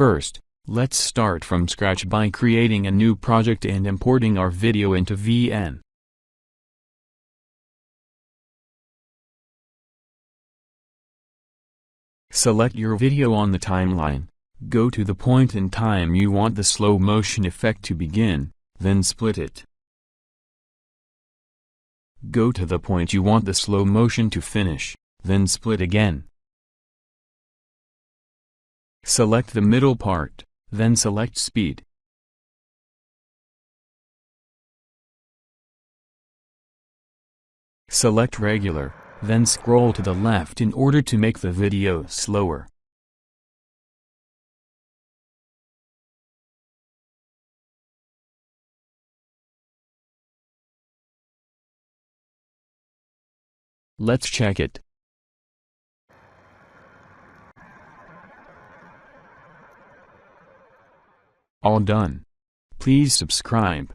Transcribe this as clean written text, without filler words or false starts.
First, let's start from scratch by creating a new project and importing our video into VN. Select your video on the timeline, go to the point in time you want the slow motion effect to begin, then split it. Go to the point you want the slow motion to finish, then split again. Select the middle part, then select speed. Select regular, then scroll to the left in order to make the video slower. Let's check it. All done. Please subscribe.